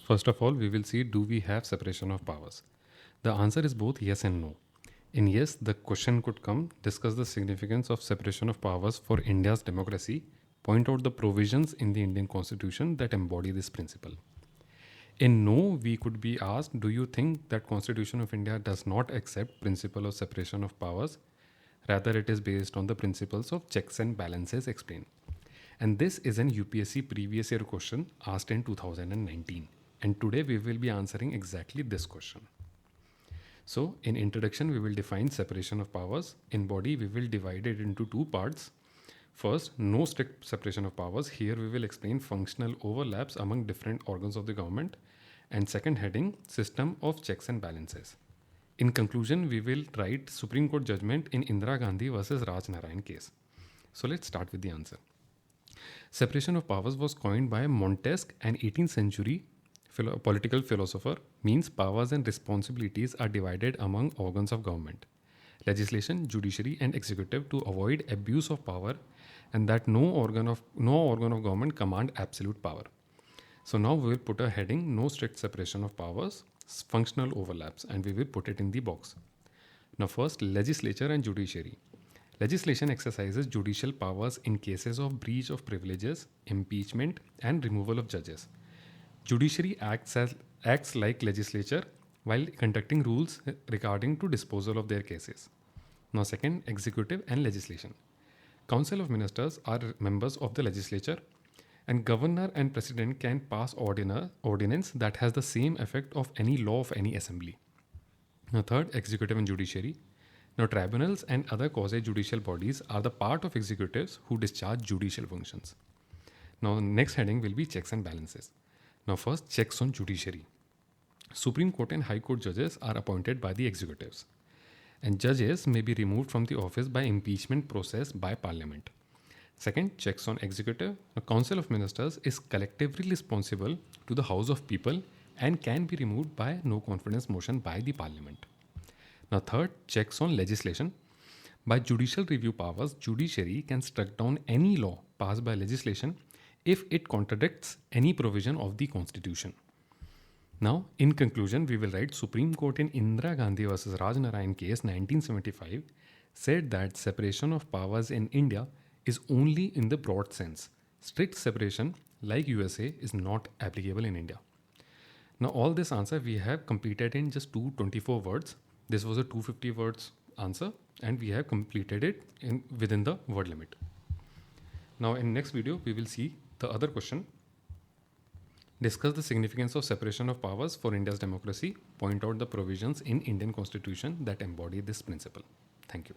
First of all, we will see, do we have separation of powers? The answer is both yes and no. In yes, the question could come, discuss the significance of separation of powers for India's democracy, point out the provisions in the Indian constitution that embody this principle. In no, we could be asked, do you think that Constitution of India does not accept principle of separation of powers? Rather, it is based on the principles of checks and balances explained. And this is an UPSC previous year question asked in 2019. And today we will be answering exactly this question. So in introduction, we will define separation of powers. In body, we will divide it into two parts. First, no strict separation of powers. Here we will explain functional overlaps among different organs of the government. And second heading, system of checks and balances. In conclusion, we will write Supreme Court judgment in Indira Gandhi versus Raj Narayan case. So let's start with the answer. Separation of powers was coined by Montesquieu, an 18th century political philosopher. Means powers and responsibilities are divided among organs of government, legislation, judiciary, and executive, to avoid abuse of power, and that no organ of government command absolute power. So now we will put a heading, no strict separation of powers, functional overlaps, and we will put it in the box. Now first, legislature and judiciary. Legislation exercises judicial powers in cases of breach of privileges, impeachment, and removal of judges. Judiciary acts like legislature while conducting rules regarding to disposal of their cases. Now second, executive and legislation. Council of Ministers are members of the legislature, and governor and president can pass ordinance that has the same effect of any law of any assembly. Now third, executive and judiciary. Now tribunals and other quasi-judicial bodies are the part of executives who discharge judicial functions. Now next heading will be checks and balances. Now first, checks on judiciary. Supreme Court and High Court judges are appointed by the executives, and judges may be removed from the office by impeachment process by parliament. Second, checks on executive. The Council of Ministers is collectively responsible to the House of People and can be removed by no confidence motion by the parliament. Now third, checks on legislation. By judicial review powers, judiciary can strike down any law passed by legislation if it contradicts any provision of the constitution. Now, in conclusion, we will write Supreme Court in Indira Gandhi versus Raj Narayan case 1975 said that separation of powers in India is only in the broad sense. Strict separation, like USA, is not applicable in India. Now, all this answer we have completed in just 224 words. This was a 250 words answer, and we have completed it within the word limit. Now, in next video, we will see the other question. Discuss the significance of separation of powers for India's democracy. Point out the provisions in Indian Constitution that embody this principle. Thank you.